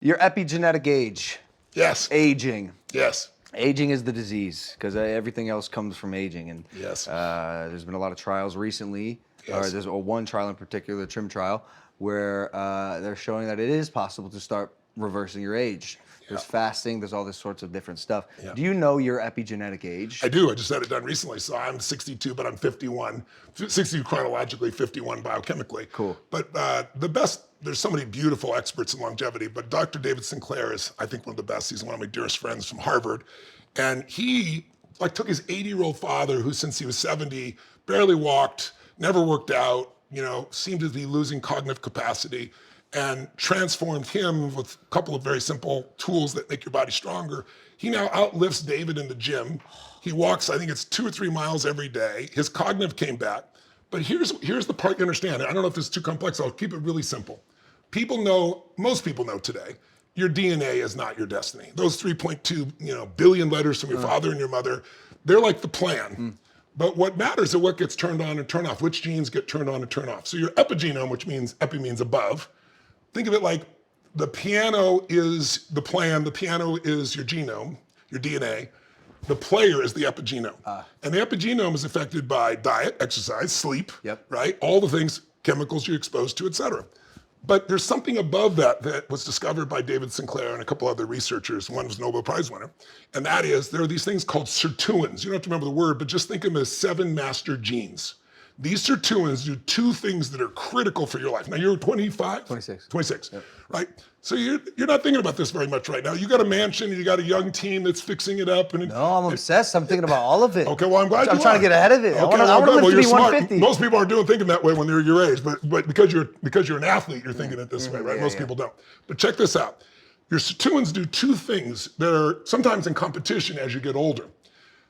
Your epigenetic age. Yes. Aging. Yes. Aging is the disease because everything else comes from aging. And Yes. there's been a lot of trials recently, or Yes. there's one trial in particular, the TRIM trial, where they're showing that it is possible to start reversing your age. There's fasting, there's all this sorts of different stuff. Yeah. Do you know your epigenetic age? I do. I just had it done recently. So I'm 62, but I'm 51. 62 chronologically, 51 biochemically. Cool. But there's so many beautiful experts in longevity, but Dr. David Sinclair is, I think, one of the best. He's one of my dearest friends from Harvard. And he took his 80-year-old father, who since he was 70, barely walked, never worked out, seemed to be losing cognitive capacity, and transformed him with a couple of very simple tools that make your body stronger. He now outlifts David in the gym. He walks, I think it's 2 or 3 miles every day. His cognitive came back. But here's the part you understand. I don't know if this is too complex. I'll keep it really simple. Most people know today, your DNA is not your destiny. Those 3.2 billion letters from your father and your mother, they're like the plan. But what matters is what gets turned on and turned off, which genes get turned on and turned off. So your epigenome, which means epi means above, think of it like the piano is the plan, the piano is your genome, your DNA. The player is the epigenome. And the epigenome is affected by diet, exercise, sleep, right? All the things, chemicals you're exposed to, et cetera. But there's something above that was discovered by David Sinclair and a couple other researchers. One was a Nobel Prize winner. And that is, there are these things called sirtuins. You don't have to remember the word, but just think of them as 7 master genes. These sirtuins do 2 things that are critical for your life. Now you're 25? 26. 26, right? So you're not thinking about this very much right now. You got a mansion, you got a young team that's fixing it up. No, I'm obsessed. I'm thinking about all of it. Okay, well, I'm glad I'm trying to get ahead of it. Okay, I want to live to you're be smart. 150. Most people aren't thinking that way when they're your age, but because you're an athlete, you're thinking it this way, right? Most people don't. But check this out. Your sirtuins do 2 things that are sometimes in competition as you get older.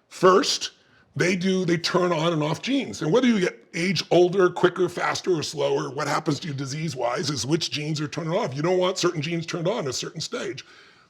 First, they turn on and off genes. And whether you get age older, quicker, faster, or slower, what happens to you disease-wise is which genes are turned on. You don't want certain genes turned on at a certain stage.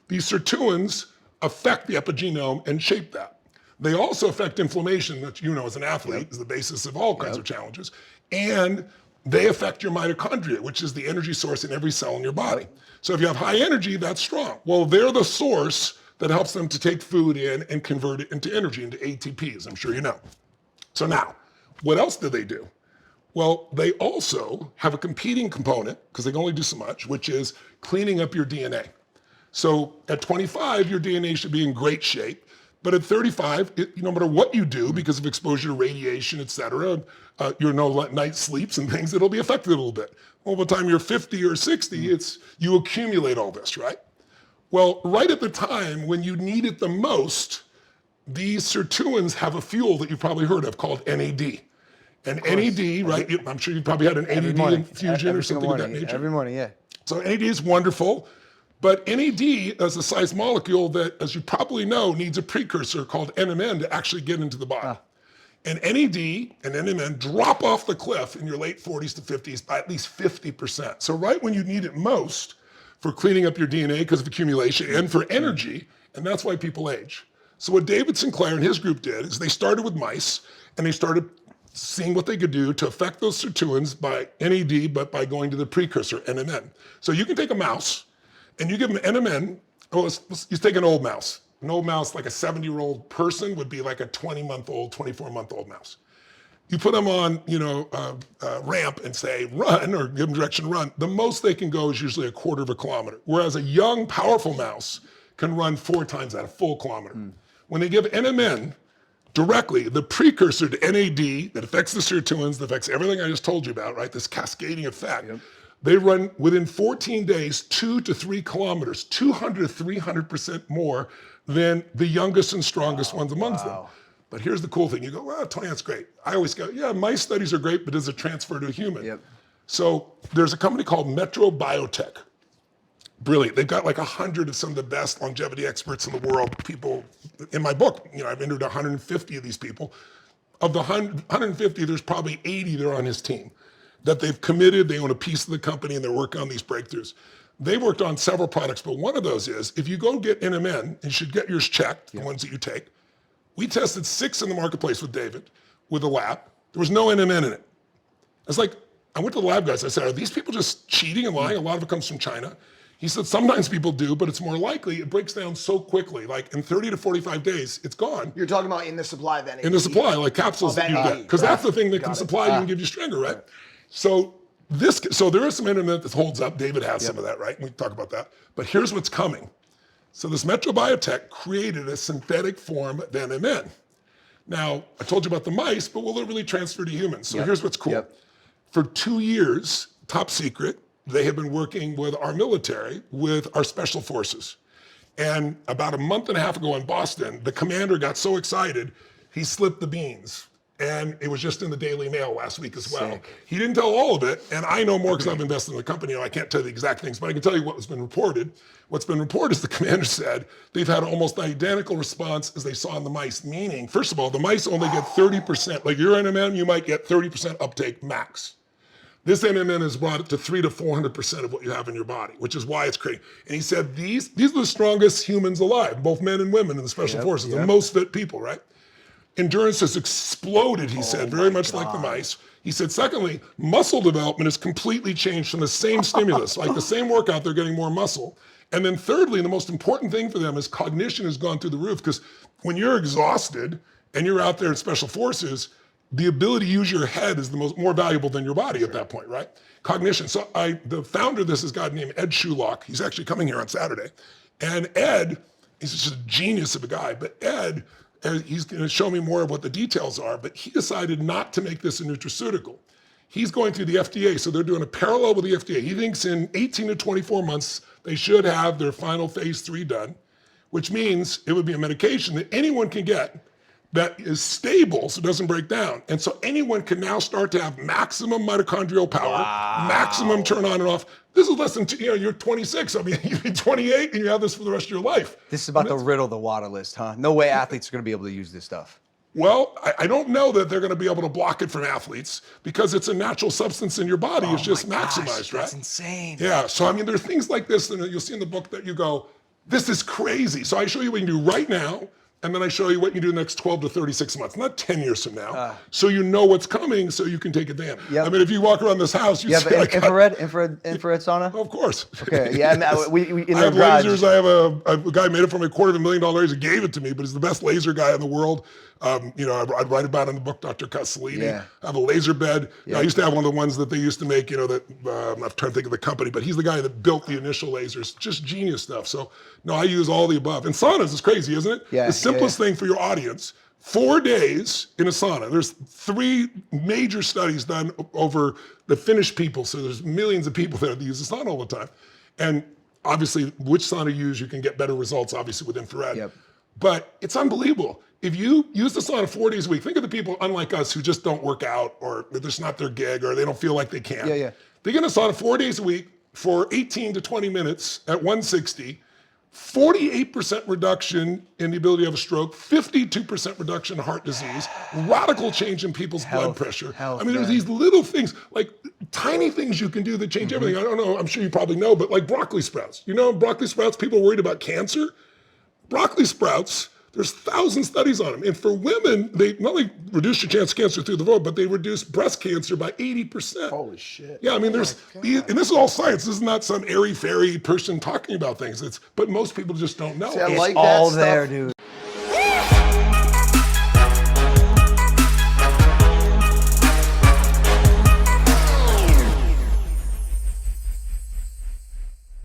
These sirtuins affect the epigenome and shape that. They also affect inflammation, that as an athlete is the basis of all kinds of challenges. And they affect your mitochondria, which is the energy source in every cell in your body. So if you have high energy, that's strong. Well, they're the source that helps them to take food in and convert it into energy, into ATP, as I'm sure you know. So now, what else do they do? Well, they also have a competing component, because they can only do so much, which is cleaning up your DNA. So at 25, your DNA should be in great shape. But at 35, no matter what you do, because of exposure to radiation, et cetera, your night sleeps and things, it'll be affected a little bit. Well, by the time you're 50 or 60, you accumulate all this, right? Well, right at the time when you need it the most, these sirtuins have a fuel that you've probably heard of called NAD. And NAD, right? I'm sure you probably had an NAD infusion or something of that nature. Every morning, yeah. So NAD is wonderful, but NAD is a size molecule that, as you probably know, needs a precursor called NMN to actually get into the body. And NAD and NMN drop off the cliff in your late 40s to 50s by at least 50%. So right when you need it most, for cleaning up your DNA because of accumulation and for energy, and that's why people age. So what David Sinclair and his group did is they started with mice and they started seeing what they could do to affect those sirtuins by NAD, but by going to the precursor, NMN. So you can take a mouse and you give them NMN, you take an old mouse. An old mouse, like a 70-year-old person, would be like a 20-month-old, 24-month-old mouse. You put them on, a ramp and say, run, or give them direction to run. The most they can go is usually 1/4 of a kilometer. Whereas a young, powerful mouse can run 4 times that, a full kilometer. When they give NMN directly, the precursor to NAD that affects the sirtuins, that affects everything I just told you about, right? This cascading effect. They run within 14 days, 2 to 3 kilometers, 200 to 300% more than the youngest and strongest ones amongst them. But here's the cool thing. You go, well, Tony, that's great. I always go, yeah, mice studies are great, but does it transfer to a human? So there's a company called Metro Biotech. Brilliant. They've got like 100 of some of the best longevity experts in the world. People in my book, I've interviewed 150 of these people. Of the 150, there's probably 80 that are on his team that they've committed. They own a piece of the company and they're working on these breakthroughs. They worked on several products, but one of those is if you go get NMN, you should get yours checked, the ones that you take. We tested 6 in the marketplace with David, with a lab. There was no NMN in it. It's like, I went to the lab guys, I said, are these people just cheating and lying? A lot of it comes from China. He said sometimes people do, but it's more likely it breaks down so quickly. Like in 30 to 45 days, it's gone. You're talking about in the supply of NAD. In the supply, like capsules that you NAD. get. Because that's the thing that can supply you and give you stronger, right? So there is some internet that holds up. David has some of that, right? We can talk about that. But here's what's coming. So this Metro Biotech created a synthetic form of NMN. Now, I told you about the mice, but will it really transfer to humans? So here's what's cool. For 2 years, top secret, they have been working with our military, with our special forces. And about a month and a half ago in Boston, the commander got so excited, he slipped the beans. And it was just in the Daily Mail last week as well. Sick. He didn't tell all of it, and I know more because I've invested in the company, and I can't tell you the exact things, but I can tell you what has been reported. What's been reported is the commander said they've had almost the identical response as they saw in the mice, meaning, first of all, the mice only get 30%. Like your NMN, you might get 30% uptake max. This NMN has brought it to 300 to 400% of what you have in your body, which is why it's crazy. And he said these are the strongest humans alive, both men and women in the special forces, the most fit people, right? Endurance has exploded, he said, very much like the mice. He said, secondly, muscle development has completely changed from the same stimulus, like the same workout, they're getting more muscle. And then thirdly, the most important thing for them is cognition has gone through the roof, because when you're exhausted and you're out there in special forces, the ability to use your head is more valuable than your body at that point, right? Cognition. So the founder of this is a guy named Ed Shulock. He's actually coming here on Saturday. And Ed, he's just a genius of a guy, but Ed, he's going to show me more of what the details are, but he decided not to make this a nutraceutical. He's going through the FDA, so they're doing a parallel with the FDA. He thinks in 18 to 24 months, they should have their final phase 3 done, which means it would be a medication that anyone can get that is stable, so it doesn't break down. And so anyone can now start to have maximum mitochondrial power, maximum turn on and off. This is less than, you're 26, I mean, you'd be 28 and you have this for the rest of your life. This is about to riddle the water list, huh? No way athletes are going to be able to use this stuff. Well, I don't know that they're going to be able to block it from athletes because it's a natural substance in your body. It's just maximized, right? That's insane. Yeah, so I mean, there are things like this that you'll see in the book that you go, this is crazy. So I show you what you can do right now, and then I show you what you do the next 12 to 36 months, not 10 years from now. So you know what's coming, so you can take advantage. I mean, if you walk around this house, you see like infrared sauna? Of course. Okay, yeah, we in I have garage. lasers. I have a guy made it for me $250,000. He gave it to me, but he's the best laser guy in the world. I write about it in the book, Dr. Castellini. Yeah. I have a laser bed. I used to have one of the ones that they used to make, that I'm trying to think of the company, but he's the guy that built the initial lasers. Just genius stuff. So, no, I use all the above. And saunas is crazy, isn't it? Yeah, the simplest thing for your audience, 4 days in a sauna. There's 3 major studies done over the Finnish people. So there's millions of people there that use the sauna all the time. And obviously, which sauna you use, you can get better results, obviously, with infrared. But it's unbelievable. If you use the sauna 4 days a week, think of the people unlike us who just don't work out, or it's not their gig, or they don't feel like they can. They get in a sauna 4 days a week for 18 to 20 minutes at 160, 48% reduction in the ability to have a stroke, 52% reduction in heart disease, radical change in people's blood pressure. I mean, there's these little things, like tiny things you can do that change everything. I don't know, I'm sure you probably know, but like broccoli sprouts. Broccoli sprouts, people are worried about cancer. Broccoli sprouts, there's 1,000 studies on them. And for women, they not only reduce your chance of cancer through the vote, but they reduce breast cancer by 80%. Holy shit. Yeah, I mean, and this is all science. This is not some airy-fairy person talking about things. But most people just don't know. See, I like all that there, stuff. dude.